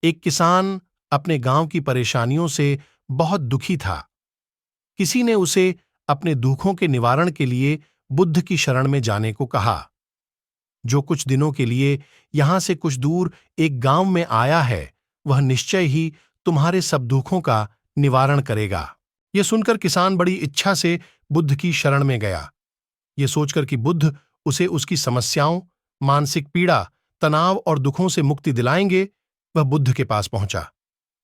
एक किसान अपने गांव की परेशानियों से बहुत दुखी था। किसी ने उसे अपने दुखों के निवारण के लिए बुद्ध की शरण में जाने को कहा, जो कुछ दिनों के लिए यहां से कुछ दूर एक गांव में आया है, वह निश्चय ही तुम्हारे सब दुखों का निवारण करेगा। यह सुनकर किसान बड़ी इच्छा से बुद्ध की शरण में गया। यह सोचकर कि बुद्ध उसे उसकी समस्याओं, मानसिक पीड़ा, तनाव और दुखों से मुक्ति दिलाएंगे, वह बुद्ध के पास पहुंचा।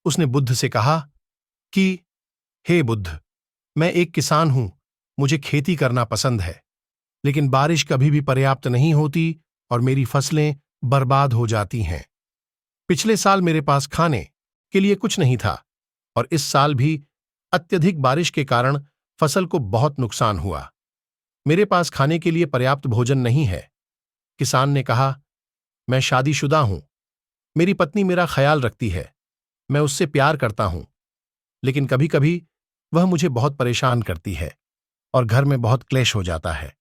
उसने बुद्ध से कहा कि हे बुद्ध, मैं एक किसान हूं, मुझे खेती करना पसंद है, लेकिन बारिश कभी भी पर्याप्त नहीं होती और मेरी फसलें बर्बाद हो जाती हैं। पिछले साल मेरे पास खाने के लिए कुछ नहीं था और इस साल भी अत्यधिक बारिश के कारण फसल को बहुत नुकसान हुआ। मेरे पास खाने के लिए पर्याप्त भोजन नहीं है। किसान ने कहा, मैं शादीशुदा हूं, मेरी पत्नी मेरा ख्याल रखती है, मैं उससे प्यार करता हूं, लेकिन कभी कभी वह मुझे बहुत परेशान करती है और घर में बहुत क्लेश हो जाता है,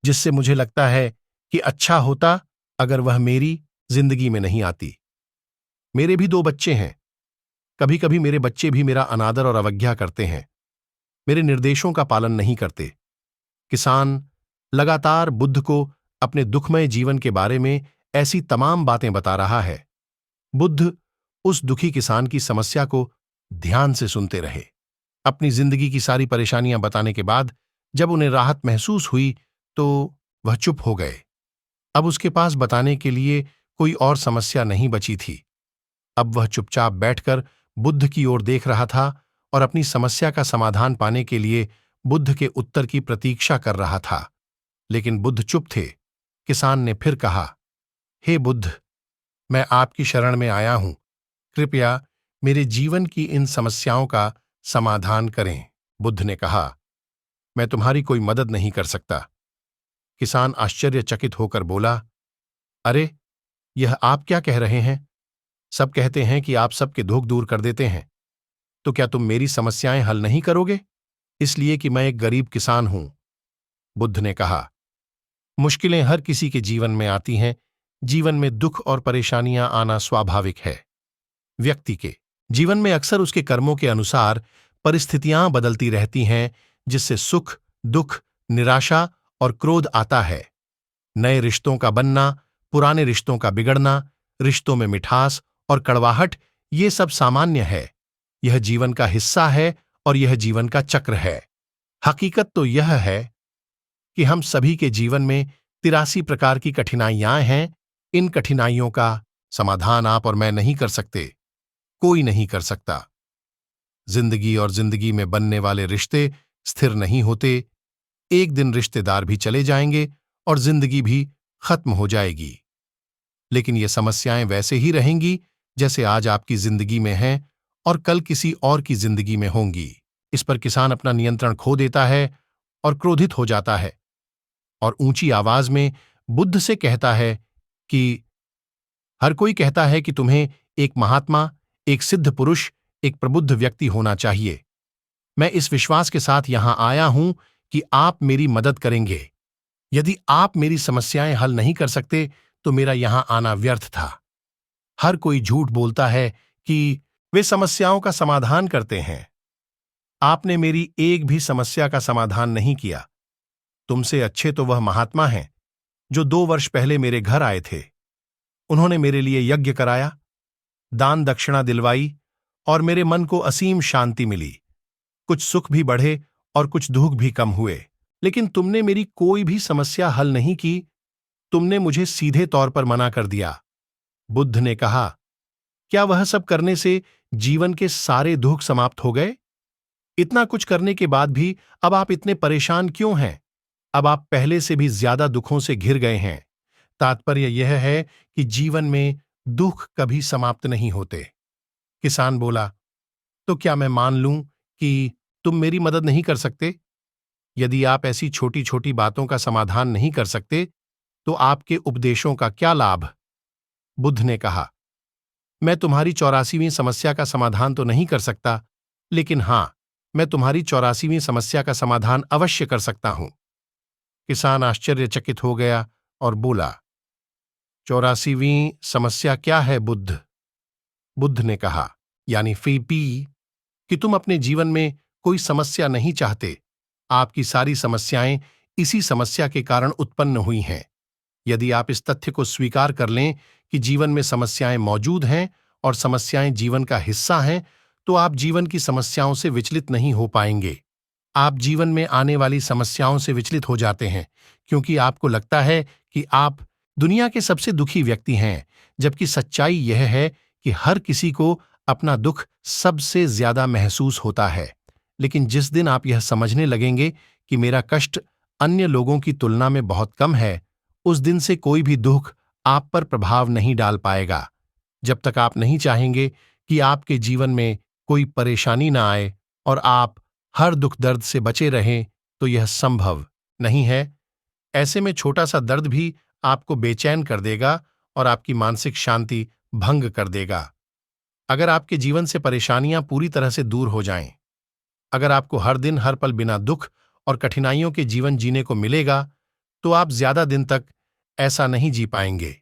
जिससे मुझे लगता है कि अच्छा होता अगर वह मेरी जिंदगी में नहीं आती। मेरे भी 2 बच्चे हैं। कभी कभी मेरे बच्चे भी मेरा अनादर और अवज्ञा करते हैं, मेरे निर्देशों का पालन नहीं करते। किसान लगातार बुद्ध को अपने दुखमय जीवन के बारे में ऐसी तमाम बातें बता रहा है। बुद्ध उस दुखी किसान की समस्या को ध्यान से सुनते रहे। अपनी जिंदगी की सारी परेशानियां बताने के बाद जब उन्हें राहत महसूस हुई तो वह चुप हो गए। अब उसके पास बताने के लिए कोई और समस्या नहीं बची थी। अब वह चुपचाप बैठकर बुद्ध की ओर देख रहा था और अपनी समस्या का समाधान पाने के लिए बुद्ध के उत्तर की प्रतीक्षा कर रहा था। लेकिन बुद्ध चुप थे। किसान ने फिर कहा, हे बुद्ध, मैं आपकी शरण में आया हूं, कृपया मेरे जीवन की इन समस्याओं का समाधान करें। बुद्ध ने कहा, मैं तुम्हारी कोई मदद नहीं कर सकता। किसान आश्चर्यचकित होकर बोला, अरे, यह आप क्या कह रहे हैं? सब कहते हैं कि आप सबके दुख दूर कर देते हैं, तो क्या तुम मेरी समस्याएं हल नहीं करोगे? इसलिए कि मैं एक गरीब किसान हूं। बुद्ध ने कहा, मुश्किलें हर किसी के जीवन में आती हैं। जीवन में दुख और परेशानियां आना स्वाभाविक है। व्यक्ति के जीवन में अक्सर उसके कर्मों के अनुसार परिस्थितियां बदलती रहती हैं, जिससे सुख, दुख, निराशा और क्रोध आता है। नए रिश्तों का बनना, पुराने रिश्तों का बिगड़ना, रिश्तों में मिठास और कड़वाहट, ये सब सामान्य है। यह जीवन का हिस्सा है और यह जीवन का चक्र है। हकीकत तो यह है कि हम सभी के जीवन में 83 प्रकार की कठिनाइयां हैं। इन कठिनाइयों का समाधान आप और मैं नहीं कर सकते, कोई नहीं कर सकता। जिंदगी और जिंदगी में बनने वाले रिश्ते स्थिर नहीं होते। एक दिन रिश्तेदार भी चले जाएंगे और जिंदगी भी खत्म हो जाएगी। लेकिन ये समस्याएं वैसे ही रहेंगी जैसे आज आपकी जिंदगी में हैं और कल किसी और की जिंदगी में होंगी। इस पर किसान अपना नियंत्रण खो देता है और क्रोधित हो जाता है और ऊंची आवाज में बुद्ध से कहता है कि हर कोई कहता है कि तुम्हें एक महात्मा, एक सिद्ध पुरुष, एक प्रबुद्ध व्यक्ति होना चाहिए। मैं इस विश्वास के साथ यहां आया हूं कि आप मेरी मदद करेंगे। यदि आप मेरी समस्याएं हल नहीं कर सकते तो मेरा यहां आना व्यर्थ था। हर कोई झूठ बोलता है कि वे समस्याओं का समाधान करते हैं। आपने मेरी एक भी समस्या का समाधान नहीं किया। तुमसे अच्छे तो वह महात्मा हैं जो 2 वर्ष पहले मेरे घर आए थे। उन्होंने मेरे लिए यज्ञ कराया, दान दक्षिणा दिलवाई और मेरे मन को असीम शांति मिली। कुछ सुख भी बढ़े और कुछ दुख भी कम हुए। लेकिन तुमने मेरी कोई भी समस्या हल नहीं की। तुमने मुझे सीधे तौर पर मना कर दिया। बुद्ध ने कहा, क्या वह सब करने से जीवन के सारे दुख समाप्त हो गए? इतना कुछ करने के बाद भी अब आप इतने परेशान क्यों हैं? अब आप पहले से भी ज्यादा दुखों से घिर गए हैं। तात्पर्य यह है कि जीवन में दुख कभी समाप्त नहीं होते। किसान बोला, तो क्या मैं मान लूं कि तुम मेरी मदद नहीं कर सकते? यदि आप ऐसी छोटी छोटी बातों का समाधान नहीं कर सकते तो आपके उपदेशों का क्या लाभ? बुद्ध ने कहा, मैं तुम्हारी 84वीं समस्या का समाधान तो नहीं कर सकता, लेकिन हां, मैं तुम्हारी 84वीं समस्या का समाधान अवश्य कर सकता हूं। किसान आश्चर्यचकित हो गया और बोला, 84वीं समस्या क्या है बुद्ध? बुद्ध ने कहा, यानी फी कि तुम अपने जीवन में कोई समस्या नहीं चाहते। आपकी सारी समस्याएं इसी समस्या के कारण उत्पन्न हुई हैं। यदि आप इस तथ्य को स्वीकार कर लें कि जीवन में समस्याएं मौजूद हैं और समस्याएं जीवन का हिस्सा हैं, तो आप जीवन की समस्याओं से विचलित नहीं हो पाएंगे। आप जीवन में आने वाली समस्याओं से विचलित हो जाते हैं क्योंकि आपको लगता है कि आप दुनिया के सबसे दुखी व्यक्ति हैं, जबकि सच्चाई यह है कि हर किसी को अपना दुख सबसे ज्यादा महसूस होता है। लेकिन जिस दिन आप यह समझने लगेंगे कि मेरा कष्ट अन्य लोगों की तुलना में बहुत कम है, उस दिन से कोई भी दुख आप पर प्रभाव नहीं डाल पाएगा। जब तक आप नहीं चाहेंगे कि आपके जीवन में कोई परेशानी ना आए और आप हर दुख दर्द से बचे रहें, तो यह संभव नहीं है। ऐसे में छोटा सा दर्द भी आपको बेचैन कर देगा और आपकी मानसिक शांति भंग कर देगा। अगर आपके जीवन से परेशानियां पूरी तरह से दूर हो जाएं, अगर आपको हर दिन हर पल बिना दुख और कठिनाइयों के जीवन जीने को मिलेगा, तो आप ज्यादा दिन तक ऐसा नहीं जी पाएंगे।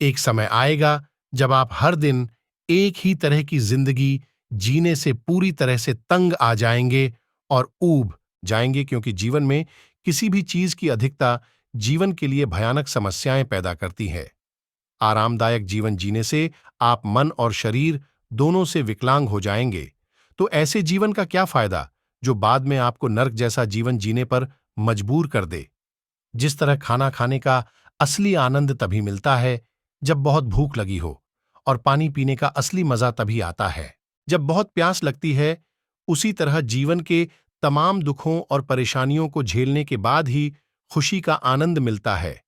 एक समय आएगा जब आप हर दिन एक ही तरह की जिंदगी जीने से पूरी तरह से तंग आ जाएंगे और ऊब जाएंगे, क्योंकि जीवन में किसी भी चीज की अधिकता जीवन के लिए भयानक समस्याएं पैदा करती है। आरामदायक जीवन जीने से आप मन और शरीर दोनों से विकलांग हो जाएंगे। तो ऐसे जीवन का क्या फायदा जो बाद में आपको नर्क जैसा जीवन जीने पर मजबूर कर दे। जिस तरह खाना खाने का असली आनंद तभी मिलता है जब बहुत भूख लगी हो, और पानी पीने का असली मजा तभी आता है जब बहुत प्यास लगती है, उसी तरह जीवन के तमाम दुखों और परेशानियों को झेलने के बाद ही खुशी का आनंद मिलता है।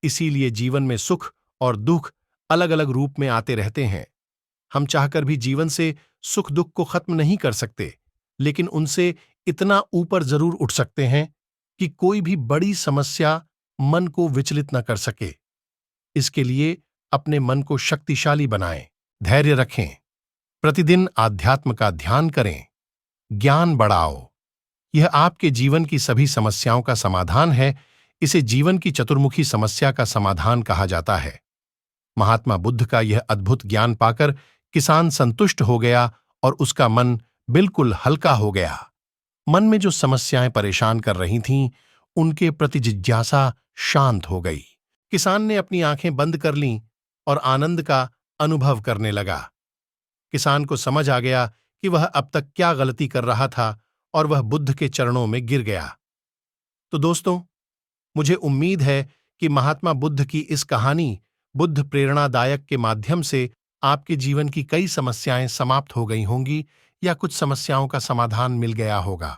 इसीलिए जीवन में सुख और दुख अलग अलग रूप में आते रहते हैं। हम चाहकर भी जीवन से सुख दुख को खत्म नहीं कर सकते, लेकिन उनसे इतना ऊपर जरूर उठ सकते हैं कि कोई भी बड़ी समस्या मन को विचलित न कर सके। इसके लिए अपने मन को शक्तिशाली बनाएं, धैर्य रखें, प्रतिदिन आध्यात्म का ध्यान करें, ज्ञान बढ़ाओ। यह आपके जीवन की सभी समस्याओं का समाधान है। इसे जीवन की चतुर्मुखी समस्या का समाधान कहा जाता है। महात्मा बुद्ध का यह अद्भुत ज्ञान पाकर किसान संतुष्ट हो गया और उसका मन बिल्कुल हल्का हो गया। मन में जो समस्याएं परेशान कर रही थीं, उनके प्रति जिज्ञासा शांत हो गई। किसान ने अपनी आंखें बंद कर लीं और आनंद का अनुभव करने लगा। किसान को समझ आ गया कि वह अब तक क्या गलती कर रहा था और वह बुद्ध के चरणों में गिर गया। तो दोस्तों, मुझे उम्मीद है कि महात्मा बुद्ध की इस कहानी बुद्ध प्रेरणादायक के माध्यम से आपके जीवन की कई समस्याएं समाप्त हो गई होंगी या कुछ समस्याओं का समाधान मिल गया होगा।